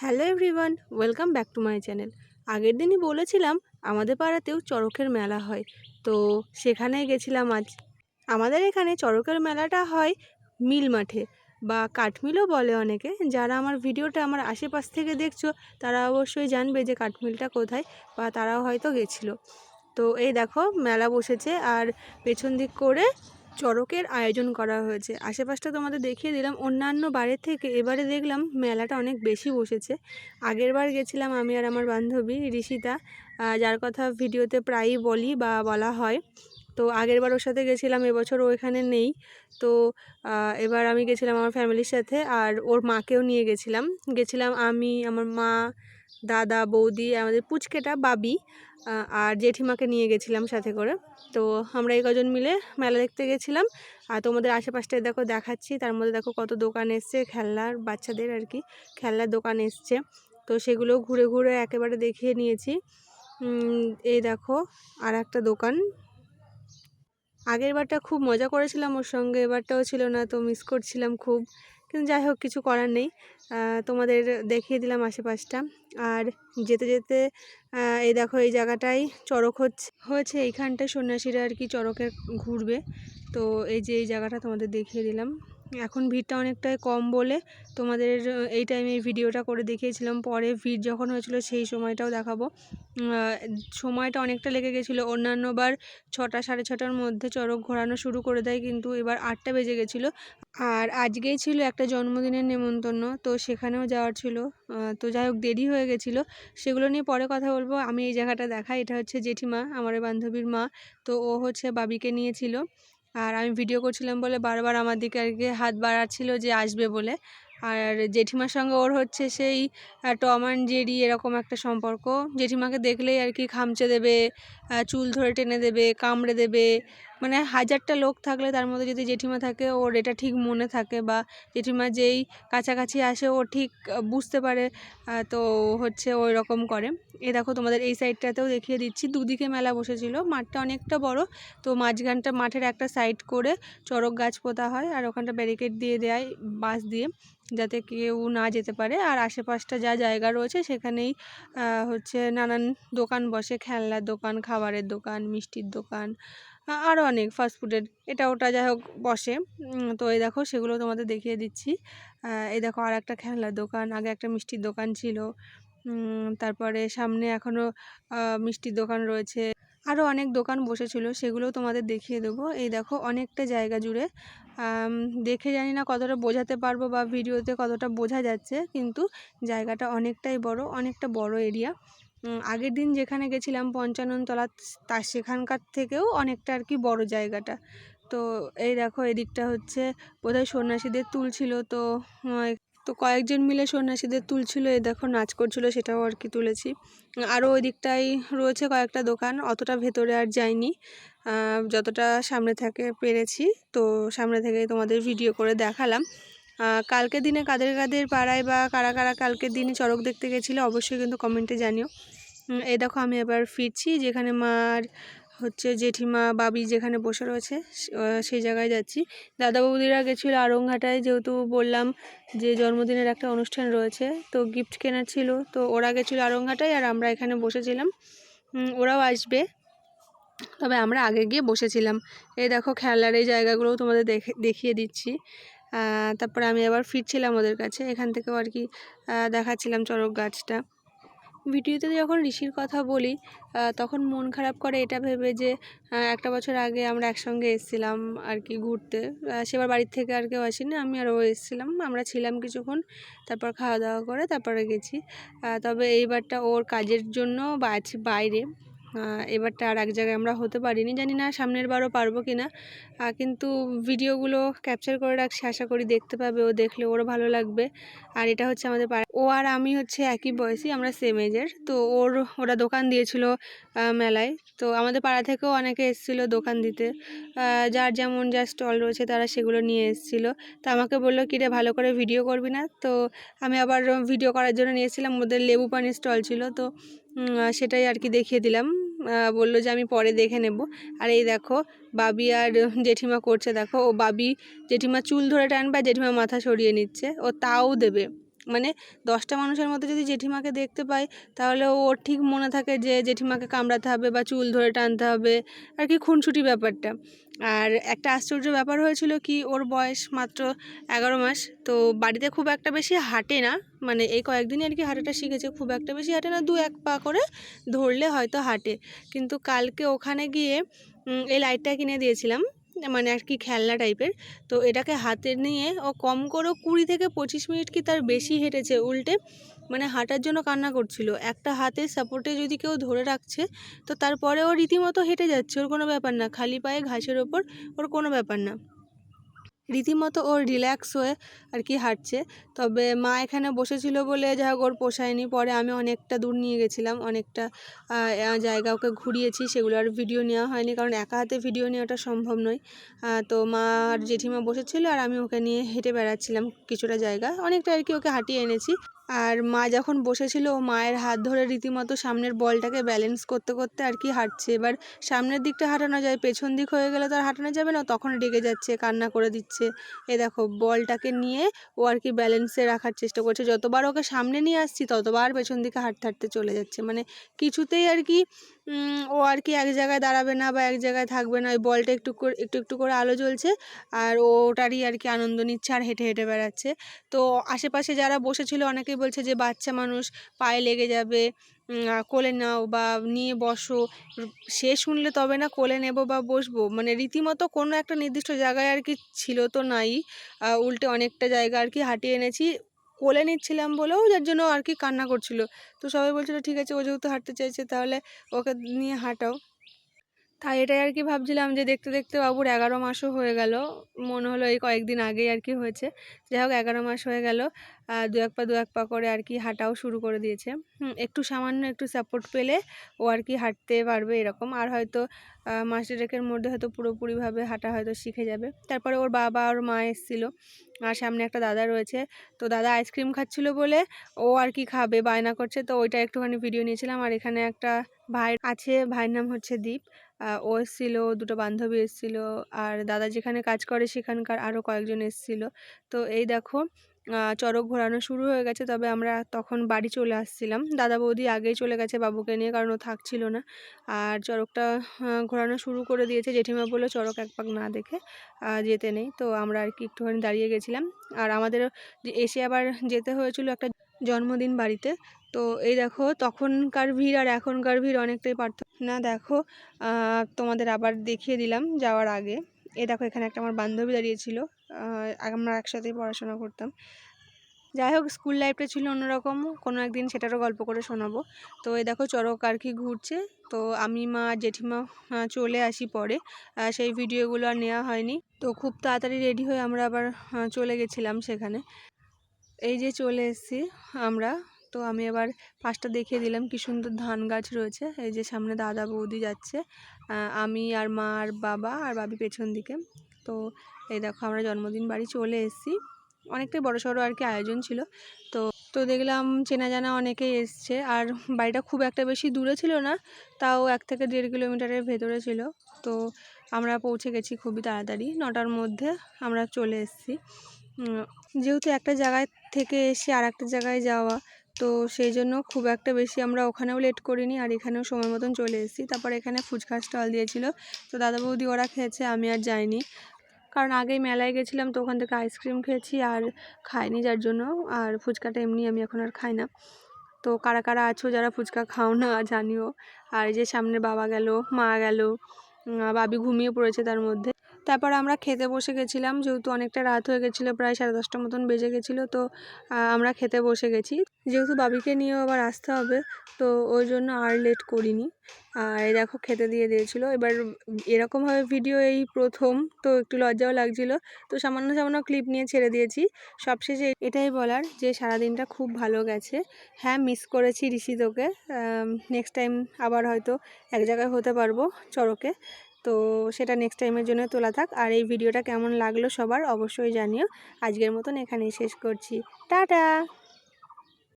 Hello everyone, welcome back to my channel. আগের দিনই বলেছিলাম আমাদের পাড়াতেও চড়কের মেলা হয়, তো সেখানে গেছিলাম আজ। আমাদের এখানে চড়কের মেলাটা হয় মিল মাঠে বা কাঠমিলও বলে অনেকে। যারা আমার ভিডিওটা আমার আশেপাশ থেকে দেখছো তারা অবশ্যই জানবে যে কাঠমিলটা কোথায়, বা তারাও হয়তো গেছিলো। তো এই দেখো মেলা বসেছে আর পেছন দিক করে চড়কের আয়োজন করা হয়েছে। আশেপাশটা তোমাদের দেখিয়ে দিলাম। অন্যান্য বারের থেকে এবারে দেখলাম মেলাটা অনেক বেশি বসেছে। আগের বার গেছিলাম আমি আর আমার বান্ধবী ঋষিতা, যার কথা ভিডিওতে প্রায়ই বলি বা বলা হয়। তো আগের বার ওর সাথে গেছিলাম, এবছর ও এখানে নেই। তো এবার আমি গেছিলাম আমার ফ্যামিলির সাথে, আর ওর মাকেও নিয়ে গেছিলাম আমি, আমার মা, দাদা, বৌদি, আমাদের পুচকেটা বাবি আর জেঠিমাকে নিয়ে গেছিলাম সাথে করে। তো আমরা এই কজন মিলে মেলা দেখতে গেছিলাম। আর তোমাদের আশেপাশটায় দেখো দেখাচ্ছি, তার মধ্যে দেখো কত দোকান এসছে, খেলনার বাচ্চাদের আর কি খেলনার দোকান এসছে। তো সেগুলো ঘুরে ঘুরে একেবারে দেখিয়ে নিয়েছি। এই দেখো আর একটা দোকান। আগের বারটা খুব মজা করেছিলাম ওর সঙ্গে, এবারটাও ছিল না, তো মিস করছিলাম খুব। কিন্তু যাই হোক, কিছু করার নেই। তোমাদের দেখিয়ে দিলাম আশেপাশটা। আর যেতে যেতে এই দেখো এই জায়গাটায় চড়ক হয়েছে এইখানটায় সন্ন্যাসীরা আর কি চড়কে ঘুরবে। তো এই যে এই জায়গাটা তোমাদের দেখিয়ে দিলাম। এখন ভিড়টা অনেকটাই কম বলে তোমাদের এই টাইমে এই ভিডিওটা করে দেখিয়েছিলাম। পরে ভিড় যখন হয়েছিল সেই সময়টাও দেখাবো। সময়টা অনেকটা লেগে গেছিলো। অন্যান্যবার 6টা সাড়ে 6টার মধ্যে চড়ক ঘোরানো শুরু করে দেয়, কিন্তু এবার 8টা বেজে গেছিলো। আর আজকেই ছিল একটা জন্মদিনের নেমন্তন্ন, তো সেখানেও যাওয়ার ছিল। তো যাই হোক দেরি হয়ে গেছিলো, সেগুলো নিয়ে পরে কথা বলবো। আমি এই জায়গাটা দেখাই, এটা হচ্ছে জেঠিমা, আমার বান্ধবীর মা। তো ও হচ্ছে বাবিকে নিয়েছিল, আর আমি ভিডিও করছিলাম বলে বারবার আমার দিকে আর কি হাত বাড়াচ্ছিল যে আসবে বলে। আর জেঠিমার সঙ্গে ওর হচ্ছে সেই টম অ্যান্ড জেরি এরকম একটা সম্পর্ক। জেঠিমাকে দেখলেই আর কি খামচে দেবে, চুল ধরে টেনে দেবে, কামড়ে দেবে। মানে হাজারটা লোক থাকলে তার মধ্যে যদি জেঠিমা থাকে ওর এটা ঠিক মনে থাকে, বা জেঠিমা যেই কাছাকাছি আসে ও ঠিক বুঝতে পারে। তো হচ্ছে ওই রকম করে। এ দেখো তোমাদের এই সাইডটাতেও দেখিয়ে দিচ্ছি, দুদিকে মেলা বসেছিল, মাঠটা অনেকটা বড়। তো মাঝখানটা মাঠের একটা সাইড করে চড়ক গাছ পোতা হয়, আর ওখানটা ব্যারিকেড দিয়ে দেয় বাঁশ দিয়ে, যাতে কেউ না যেতে পারে। আর আশেপাশটা যা জায়গা রয়েছে সেখানেই হচ্ছে নানান দোকান বসে, খেলনার দোকান, খাবারের দোকান, মিষ্টির দোকান, আরও অনেক ফাস্টফুডের এটা ওটা যাই হোক বসে। তো এই দেখো সেগুলো তোমাদের দেখিয়ে দিচ্ছি। এই দেখো আর একটা খেলনার দোকান, আগে একটা মিষ্টির দোকান ছিল। তারপরে সামনে এখনও মিষ্টির দোকান রয়েছে, আরও অনেক দোকান বসেছিল, সেগুলোও তোমাদের দেখিয়ে দেবো। এই দেখো অনেকটা জায়গা জুড়ে, দেখে জানি না কতটা বোঝাতে পারবো বা ভিডিওতে কতটা বোঝা যাচ্ছে, কিন্তু জায়গাটা অনেকটাই বড়, অনেকটা বড় এরিয়া। আগের দিন যেখানে গেছিলাম পঞ্চাননতলা, তার সেখানকার থেকেও অনেকটা আর কি বড় জায়গাটা। তো এই দেখো এদিকটা হচ্ছে বোধহয় সন্ন্যাসীদের তুলছিল, তো কয়েকজন মিলে সন্ন্যাসীদের তুলছিল। এই দেখো নাচ করছিল, সেটাও আর কি তুলেছি। আরও ওই দিকটাই রয়েছে কয়েকটা দোকান, অতটা ভেতরে আর যাইনি, যতটা সামনে থেকে পেরেছি। তো সামনে থেকেই তোমাদের ভিডিও করে দেখালাম। কালকের দিনে কাদের কাদের পাড়ায় বা কারা কারা কালকের দিনে চড়ক দেখতে গেছিলো অবশ্যই কিন্তু কমেন্টে জানিও। এই দেখো আমি এবার ফিরছি, যেখানে মার হচ্ছে জেঠিমা বাবি যেখানে বসে রয়েছে সেই জায়গায় যাচ্ছি। দাদা বৌদিরা গেছিলো আরংঘাটায়, যেহেতু বললাম যে জন্মদিনের একটা অনুষ্ঠান রয়েছে, তো গিফট কেনার ছিল, তো ওরা গেছিলো আরংঘাটায় আর আমরা এখানে বসেছিলাম। ওরাও আসবে, তবে আমরা আগে গিয়ে বসেছিলাম। এই দেখো খেলার এই জায়গাগুলোও তোমাদের দেখিয়ে দিচ্ছি। তারপরে আমি আবার ফিরছিলাম ওদের কাছে, এখান থেকেও আর কি দেখাচ্ছিলাম চড়ক গাছটা। ভিডিওতে যখন ঋষির কথা বলি তখন মন খারাপ করে এটা ভেবে যে একটা বছর আগে আমরা একসঙ্গে এসেছিলাম আর কি ঘুরতে। সেবার বাড়ির থেকে আর কেউ আসেনি, আমি আর ও এসেছিলাম, আমরা ছিলাম কিছুক্ষণ, তারপর খাওয়া দাওয়া করে তারপরে গেছি। তবে এইবারটা ওর কাজের জন্য আছে বাইরে, এবারটা আর এক জায়গায় আমরা হতে পারিনি, জানি না সামনের বারও পারবো কি না। কিন্তু ভিডিওগুলো ক্যাপচার করে রাখছি, আশা করি দেখতে পাবে, ও দেখলে ওরও ভালো লাগবে। আর এটা হচ্ছে আমাদের পাড়া, ও আর আমি হচ্ছে একই বয়সী, আমরা সেম এজের। তো ওরা দোকান দিয়েছিল মেলায়, তো আমাদের পাড়া থেকেও অনেকে এসেছিলো দোকান দিতে, যার যেমন যা স্টল রয়েছে তারা সেগুলো নিয়ে এসেছিলো। তো আমাকে বললো কিরে ভালো করে ভিডিও করবি না, তো আমি আবার ভিডিও করার জন্য নিয়েছিলাম। ওদের লেবু পানির স্টল ছিল, তো সেটাই আর কি দেখিয়ে দিলাম। বললো যে আমি পরে দেখে নেব। আর এই দেখো বাবি আর জেঠিমা করছে, দেখো ও বাবি জেঠিমা চুল ধরে টানবে, জেঠিমা মাথা সরিয়ে নিচ্ছে, ও তাও দেবে, মানে 10টা মানুষের মধ্যে যদি জেঠিমাকে দেখতে পায় তাহলে ওর ঠিক মনে থাকে যে জেঠিমাকে কামড়াতে হবে বা চুল ধরে টানতে হবে, আর কি খুনসুটি ব্যাপারটা। আর একটা আশ্চর্য ব্যাপার হয়েছিল কি, ওর বয়স মাত্র 11 মাস। তো বাড়িতে খুব একটা বেশি হাঁটে না, মানে এই কয়েকদিনই আর কি হাঁটাটা শিখেছে, খুব একটা বেশি হাঁটে না, 2-1 পা করে ধরলে হয়তো হাঁটে। কিন্তু কালকে ওখানে গিয়ে এই লাইটটা কিনে দিয়েছিলাম, মানে আর কি খেলনা টাইপের। তো এটাকে হাতে নিয়ে ও কম করেও 20 থেকে 25 মিনিট কি তার বেশি হেঁটেছে উল্টে, মানে হাঁটার জন্য কান্না করছিল। একটা হাতের সাপোর্টে যদি কেউ ধরে রাখছে তো তারপরে ও রীতিমতো হেঁটে যাচ্ছে, ওর কোনো ব্যাপার না, খালি পায়ে ঘাসের ওপর, ওর কোনো ব্যাপার না, রীতিমতো ওর রিল্যাক্স হয়ে আর কি হাঁটছে। তবে মা এখানে বসেছিল বলে যাই হোক ওর পোষায়নি, পরে আমি অনেকটা দূর নিয়ে গেছিলাম, অনেকটা জায়গা ওকে ঘুরিয়েছি, সেগুলো আর ভিডিও নেওয়া হয়নি কারণ একা হাতে ভিডিও নেওয়াটা সম্ভব নয়। তো মা আর জেঠিমা বসেছিল আর আমি ওকে নিয়ে হেঁটে বেড়াচ্ছিলাম কিছুটা জায়গা, অনেকটা আর কি ওকে হাঁটিয়ে এনেছি। আর মা যখন বসেছিল ও মায়ের হাত ধরে রীতিমতো সামনের বলটাকে ব্যালেন্স করতে করতে আর কি হাঁটছে। এবার সামনের দিকটা হাঁটানো যায়, পেছন দিক হয়ে গেলে তো আর হাঁটানো যাবে না, তখন রেগে যাচ্ছে, কান্না করে দিচ্ছে। এ দেখো বলটাকে নিয়ে ও আর কি ব্যালেন্সে রাখার চেষ্টা করছে, যতবার ওকে সামনে নিয়ে আসছি ততবার পেছন দিকে হাঁটতে হাঁটতে চলে যাচ্ছে, মানে কিছুতেই আর কি ও আর কি এক জায়গায় দাঁড়াবে না বা এক জায়গায় থাকবে না। ওই বলটা একটু করে একটু একটু করে আলো জ্বলছে আর ওটারই আর কি আনন্দ নিচ্ছে আর হেঁটে হেঁটে বেড়াচ্ছে। তো আশেপাশে যারা বসেছিল অনেকেই বলছে যে বাচ্চা মানুষ, পায়ে লেগে যাবে, কোলে নাও বা নিয়ে বসো। সে শুনলে তবে না কোলে নেব বা বসবো, মানে রীতিমতো কোনো একটা নির্দিষ্ট জায়গায় আর কি ছিল তো নাই, উল্টে অনেকটা জায়গা আর কি হাঁটিয়ে এনেছি, কোলে নিচ্ছিলাম বলেও যার জন্য আর কি কান্না করছিল। তো সবাই বলছিল ঠিক আছে ও যেহেতু হাঁটতে চাইছে তাহলে ওকে নিয়ে হাঁটাও। তাই এটাই আর কি ভাবছিলাম যে দেখতে দেখতে বাবুর 11 মাসও হয়ে গেল, মনে হলো এই কয়েকদিন আগেই আর কি হয়েছে। যাই হোক 11 মাস হয়ে গেল, দু এক পা করে আর কি হাঁটাও শুরু করে দিয়েছে। একটু সামান্য একটু সাপোর্ট পেলে ও আর কি হাঁটতে পারবে এরকম, আর হয়তো মাস দেড়েকের মধ্যে হয়তো পুরোপুরিভাবে হাঁটা হয়তো শিখে যাবে। তারপরে ওর বাবা আর মা এসেছিলো, আর সামনে একটা দাদা রয়েছে। তো দাদা আইসক্রিম খাচ্ছিল বলে ও আর কি খাবে বায়না করছে, তো ওইটা একটুখানি ভিডিও নিয়েছিলাম। আর এখানে একটা ভাই আছে, ভাইয়ের নাম হচ্ছে দীপ। ও এসেছিলো, দুটো বান্ধবী এসেছিলো, আর দাদা যেখানে কাজ করে সেখানকার আরও কয়েকজন এসেছিলো। তো এই দেখো চড়ক ঘোরানো শুরু হয়ে গেছে, তবে আমরা তখন বাড়ি চলে আসছিলাম, দাদা বৌদি আগেই চলে গেছে বাবুকে নিয়ে, কারণ ও থাকছিল না। আর চড়কটা ঘোরানো শুরু করে দিয়েছে, জেঠিমা বললো চড়ক এক পাক না দেখে যেতে নেই। তো আমরা আর কি একটুখানি দাঁড়িয়ে গেছিলাম, আর আমাদের এসে আবার যেতে হয়েছিল একটা জন্মদিন বাড়িতে। তো এই দেখো তখনকার ভিড় আর এখনকার ভিড় অনেকটাই পার্থক্য না, দেখো তোমাদের আবার দেখিয়ে দিলাম যাওয়ার আগে। এই দেখো এখানে একটা আমার বান্ধবী দাঁড়িয়েছিল, আমরা একসাথেই পড়াশোনা করতাম। যাই হোক স্কুল লাইফটা ছিল অন্যরকম, কোনো একদিন সেটারও গল্প করে শোনাবো। তো এই দেখো চড়ক আর কি ঘুরছে, তো আমি মা জেঠিমা চলে আসি পরে, সেই ভিডিওগুলো আর নেওয়া হয়নি। তো খুব তাড়াতাড়ি রেডি হয়ে আমরা আবার চলে গেছিলাম সেখানে। এই যে চলে এসেছি আমরা। তো আমি এবার পাশটা দেখিয়ে দিলাম, কি সুন্দর ধান গাছ রয়েছে। এই যে সামনে দাদা বৌদি যাচ্ছে, আমি আর মা আর বাবা আর বাবি পেছন দিকে। তো এই দেখো আমরা জন্মদিন বাড়ি চলে এসেছি, অনেকটাই বড়সড় আর কি আয়োজন ছিল। তো তো দেখলাম চেনা জানা অনেকেই এসছে, আর বাড়িটা খুব একটা বেশি দূরে ছিল না, তাও 1 থেকে 1.5 কিলোমিটারের ভেতরে ছিল। তো আমরা পৌঁছে গেছি খুবই তাড়াতাড়ি, 9টার মধ্যে আমরা চলে এসেছি। যেহেতু একটা জায়গায় থেকে এসে আর একটা জায়গায় যাওয়া, তো সেই জন্য খুব একটা বেশি আমরা ওখানেও লেট করিনি, আর এখানেও সময় মতন চলে এসেছি। তারপর এখানে ফুচকা স্টল দিয়েছিল, তো দাদা বৌদি ওরা খেয়েছে, আমি আর যাইনি, কারণ আগেই মেলায় গেছিলাম তো ওখান থেকে আইসক্রিম খেয়েছি আর খাইনি যার জন্য। আর ফুচকাটা এমনি আমি এখন আর খাই না। তো কারা কারা আছো যারা ফুচকা খাও না জানিও। আর এই যে সামনে বাবা গেল, মা গেল, বাবি ঘুমিয়ে পড়েছে তার মধ্যে। তারপর আমরা খেতে বসে গেছিলাম, যেহেতু অনেকটা রাত হয়ে গেছিলো, প্রায় 10:30 মতন বেজে গেছিলো। তো আমরা খেতে বসে গেছি, যেহেতু বাবিকে নিয়েও আবার আসতে হবে, তো ওই জন্য আর লেট করিনি। আর এই দেখো খেতে দিয়ে দিয়েছিলো। এবার এরকমভাবে ভিডিও এই প্রথম, তো একটু লজ্জাও লাগছিলো, তো সামান্য সামান্য ক্লিপ নিয়ে ছেড়ে দিয়েছি। সবশেষে এটাই বলার যে সারাদিনটা খুব ভালো গেছে। হ্যাঁ মিস করেছি ঋষিতোকে, নেক্সট টাইম আবার হয়তো এক জায়গায় হতে পারবো চড়কে, তো সেটা নেক্সট টাইমের জন্য তোলা থাক। আর এই ভিডিওটা কেমন লাগলো সবার অবশ্যই জানিও। আজকের মতন এখানেই শেষ করছি, টাটা।